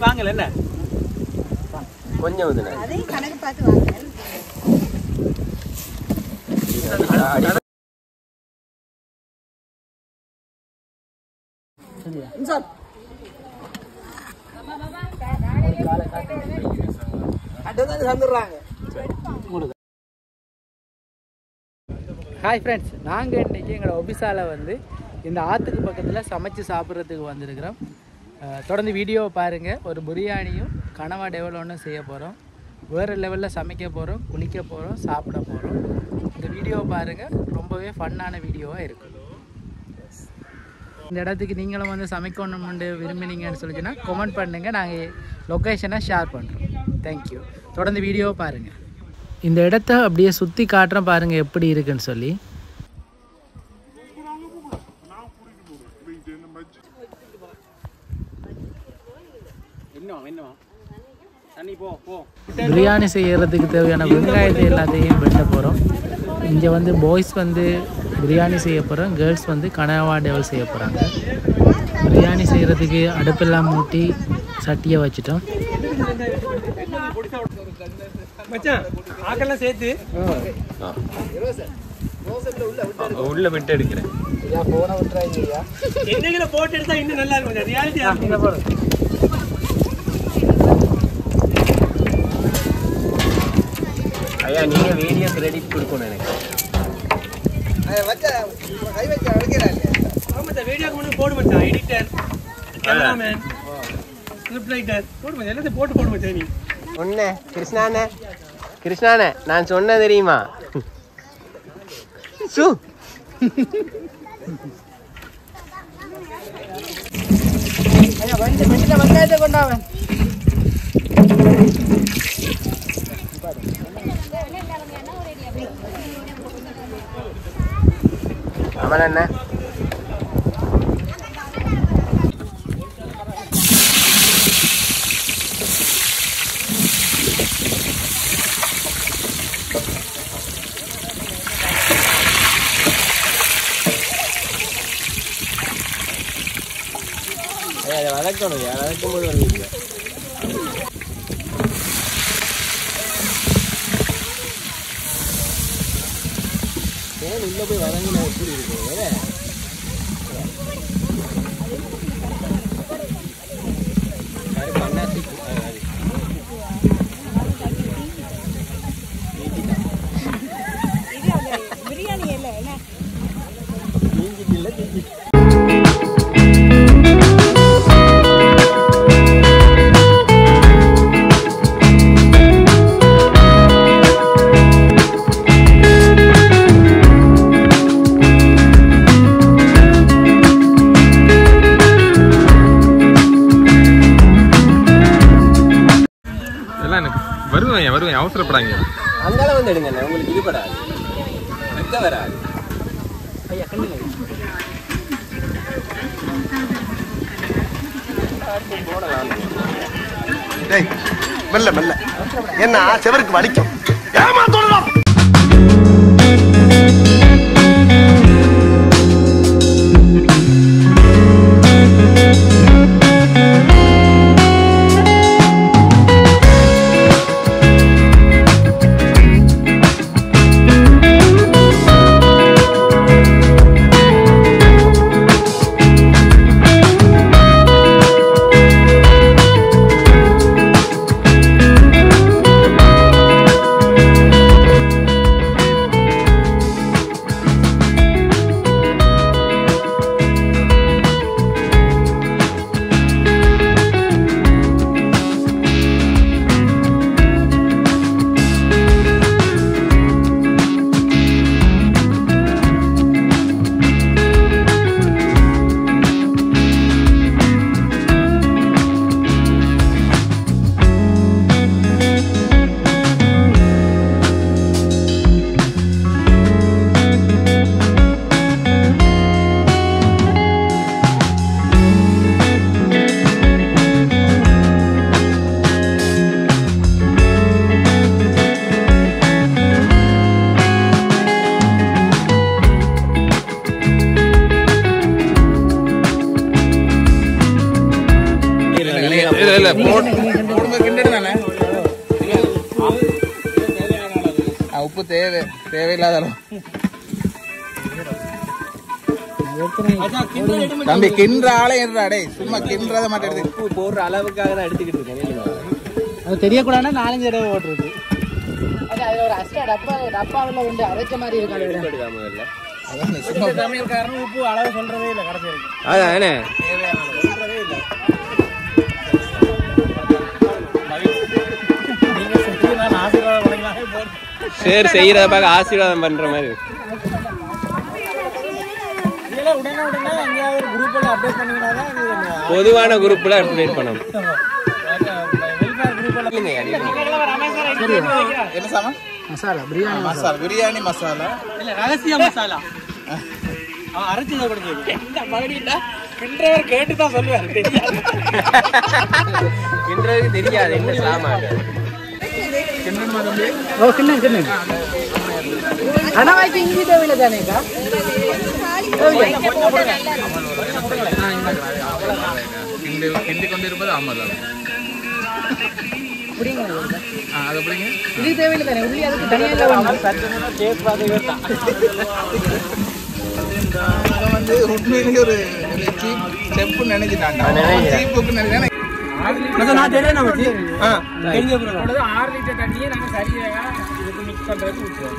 வாங்கல என்ன கொஞ்சம் வந்து அதையும் கணக்கு பார்த்து வாங்க. ஹாய் ஃப்ரெண்ட்ஸ், நாங்கள் இன்றைக்கி எங்களோட ஒபிசால வந்து இந்த ஆற்றுக்கு பக்கத்தில் சமைச்சு சாப்பிட்றதுக்கு வந்திருக்கிறோம். தொடர்ந்து வீடியோவை பாருங்கள். ஒரு பிரியாணியும் கனவா டெவலப்மெண்ட்டும் செய்ய போகிறோம். வேறு லெவலில் சமைக்க போகிறோம், குளிக்க போகிறோம், சாப்பிட போகிறோம். இந்த வீடியோவை பாருங்கள், ரொம்பவே ஃபன்னான வீடியோவாக இருக்கும். இந்த இடத்துக்கு நீங்களும் வந்து சமைக்கணும்னு விரும்பினீங்கன்னு சொல்லிச்சுன்னா கமெண்ட் பண்ணுங்கள், நாங்கள் லொக்கேஷனை ஷேர் பண்ணுறோம். தேங்க்யூ. தொடர்ந்து வீடியோவை பாருங்கள். இந்த இடத்த அப்படியே சுற்றி காட்டுறேன் பாருங்கள் எப்படி இருக்குன்னு சொல்லி. பிரியாணி செய்யறதுக்கு தேவையான வெங்காயத்தை எல்லாத்தையும் வெட்ட போகிறோம். இங்கே வந்து பாய்ஸ் வந்து பிரியாணி செய்ய போகிறோம், கேர்ள்ஸ் வந்து கனவா டெவல் செய்ய போகிறாங்க. பிரியாணி செய்கிறதுக்கு அடுப்பெல்லாம் மூட்டி சட்டியை வச்சுட்டோம். உள்ள விட்டு எடுக்கிறேன். போட்டு எடுத்தா இன்னும் நல்லா இருக்கும். ரியாலிட்டி ஐயா, நீங்க வீடியோ கிரெடிட் கொடுக்கணும் எனக்கு. வீடியோக்கு முன்னாடி போடு மச்சான். எடிட்டர், கேமராமேன், ஸ்கிரிப்ட் ரைட்டர் போடு மச்சான். எல்லாத்தையும் போடு மச்சான். நீ ஒண்ணே கிருஷ்ணானே நான் சொன்ன தெரியுமா? சு வெங்காயத்தை கொண்டாவன். அமன் என்ன அதை வதக்கணும். வதக்கும் போது வருவீங்க. தேன் உள்ள போய் வதங்கினா எப்படி இருக்கும்? பிரியாணி இல்லை என்ன வருவேன் அவசரப்படாங்க. அந்தால வந்து எடுங்க, உங்களுக்கு இது படாது, எடுக்க வராது. ஐயா கண்ணுங்க மெல்ல மெல்ல என்ன செவருக்கு வலிக்கும். ஏமா சொல்லலாம். தேவையில்லாத தம்பி கின்ற ஆளே என்றாடே சும்மா கின்றத மட்டும் எடுத்து உப்பு போடுற அளவுக்காக தான் எடுத்துக்கிட்டு இருக்கேன். அது தெரியக்கூடாதுன்னா 4-5 தடவை ஓட்டுறது. அதில் ஒரு அஸ்டா டப்பாவில் வந்து அரைச்ச மாதிரி இருக்காது. முதல்ல அதான் சமையல்காரன் உப்பு அளவு சொல்றதே இல்லை கடைசி வரைக்கும். அதான் என்ன சொல்றதே இல்லை. சரி செய்யறத பார்க்க ஆசீர்வாதம் பண்ற மாதிரி பொதுவான குரூப்ல அப்டேட் பண்ணணும். என்ன சாமா மசாலா பிரியாணி மசாலா பிரியாணி மசாலா இல்ல ரகசிய மசாலா அவன் அரைச்சு கொடுத்தது இந்த மகடிட்டா கிண்டவர் கேட்டு தான் சொல்லுவாரு. கிண்டதுக்கு தெரியாது என்ன சாமான். ஓ கிண்ணம் கணவாய்க்கு இஞ்சி தேவையில்லை தானேக்கா? கிண்டி கொண்டு இருப்பது ஆமாம் இது தேவையில்லை தானே உள்ளி அதுக்கு வந்து உண்மையிலேயே ஒரு செப்பு நினைச்சிட்டாண்டா சீப்புக்கு நினைச்சேன். 6 லிட்டர் தண்ணியை நாங்கள் சரியாக இதுக்கு மிக்ஸ் பண்ணுறது ஊற்றுவோம்.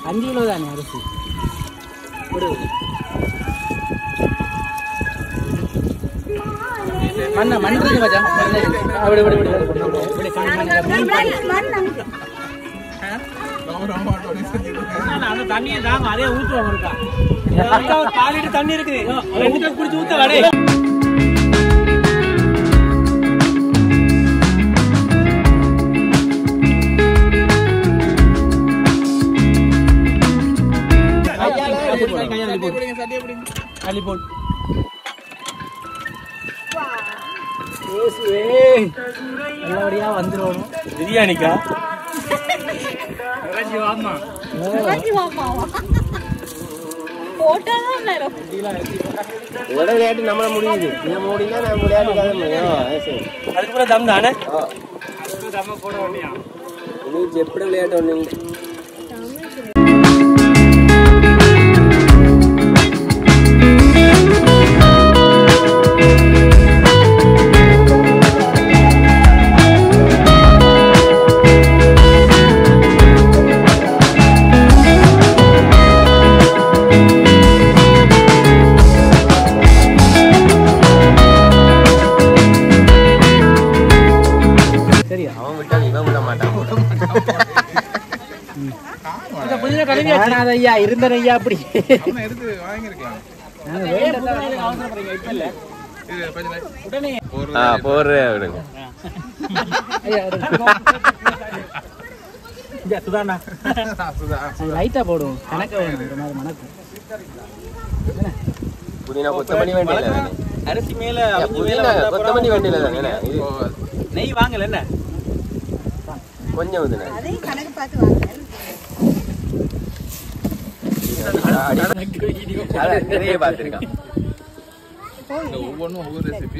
5 கிலோ தானே அரிசி மண் இருக்கு மச்சான். அப்படி அந்த தண்ணியை தாங்க அதே ஊற்றுவாங்க இருக்கா 4 லிட்டர் தண்ணி இருக்குது 2 கப் குடிச்சு ஊத்த வடை. நல்லபடியா வந்துடும் பிரியாணிக்கா. விளையாட்டு நம்மள முடியுது நம்ம முடியல நம்ம விளையாட்டு அதுக்கப்புறம் தம் தானே எப்படி விளையாட்டு ஒண்ணு இருந்தனையா அப்படி போடுறே விடுங்க. லைட்டா போடும் கணக்கு புதினா கொத்தமல்லி வேண்டியல அரிசி மேல புதினா கொத்தமல்லி வேண்டியல தானே நெய் வாங்கல என்ன கொஞ்சம் வந்து அதையும் கணக்கு பார்த்து வாங்க. நிறைய பார்த்திருக்கான். ஒவ்வொன்றும் ஒவ்வொரு ரெசிபி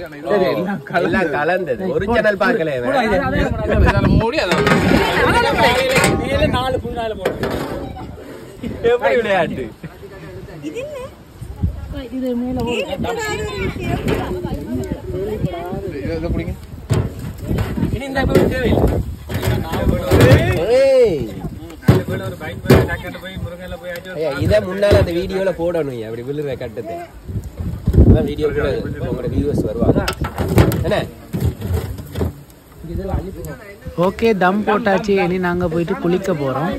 எல்லாம் கலந்தது ஒரிஜினல் பார்க்கல எப்படி விளையாட்டு இது மேல இத முன்னால அந்த வீடியோல போடணும் அப்படி விழுற கட்டத்தை வீடியோ கூட உங்களோட வியூவர்ஸ் வருவாங்க என்ன. ஓகே தம் போட்டாச்சு. இனி நாங்க போயிட்டு குளிக்க போறோம்.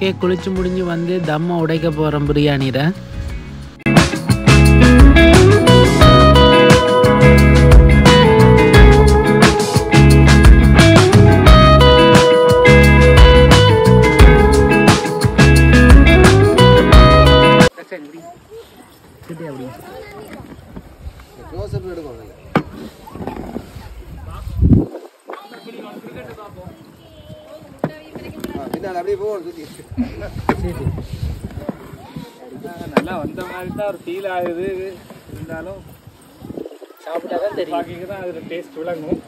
ஓகே, குளிச்சு முடிஞ்சு வந்து தம்மை உடைக்க போகிறோம் பிரியாணியில். நல்லா வந்த மாதிரி தான் ஒரு ஃபீல் ஆகுது. இருந்தாலும் சாப்பிட்டா தான் தெரியும். பாக்கிங்க தான் அதில் டேஸ்ட் விளங்கும்.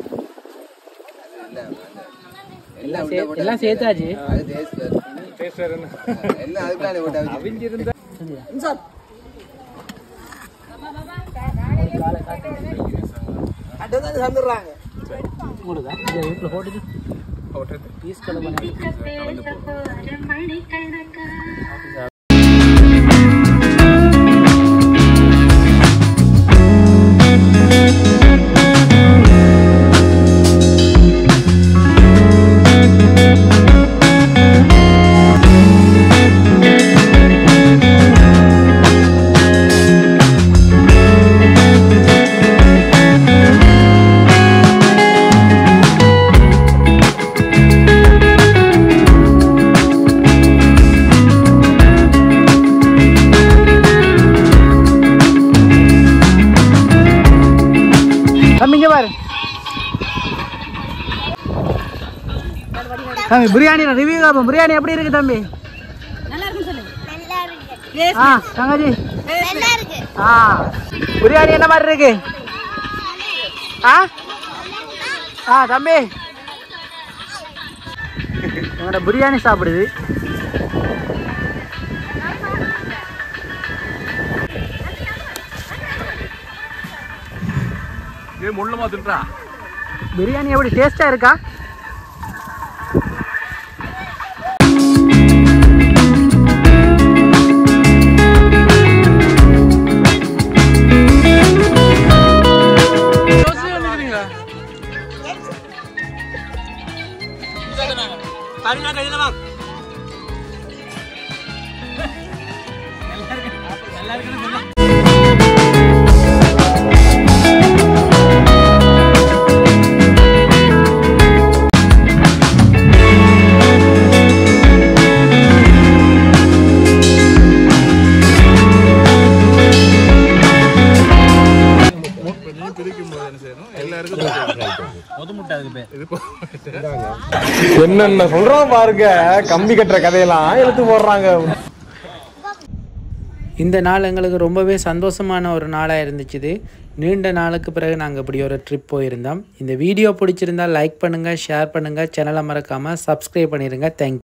எல்லாம் சேர்த்தாச்சு. டேஸ்ட் வேறு அவிஞ்சிருந்தா உங்களுதா இந்த வீட்டில் போட்டுட்டு பீஸ் கடை பண்ணி தம்பி பிரியாணி ரிவ்யூ காப்போம். பிரியாணி எப்படி இருக்கு தம்பி? நல்லா இருக்குன்னு சொல்லு. தங்கச்சி பிரியாணி என்ன மாதிரி இருக்கு? தம்பி எங்களோட பிரியாணி சாப்பிடுது. முள்ளமா தின்றா. பிரியாணி எப்படி டேஸ்டா இருக்கா? என்னென்ன சொல்றோம் பாருங்க, கம்பி கட்டுற கதையெல்லாம் எடுத்து போடுறாங்க. இந்த நாள் எங்களுக்கு ரொம்பவே சந்தோஷமான ஒரு நாளாக இருந்துச்சு. நீண்ட நாளுக்கு பிறகு நாங்கள் இப்படி ஒரு ட்ரிப் போயிருந்தோம். இந்த வீடியோ பிடிச்சிருந்தால் லைக் பண்ணுங்கள், ஷேர் பண்ணுங்கள், சேனலை மறக்காமல் சப்ஸ்கிரைப் பண்ணிடுங்க. தேங்க்யூ.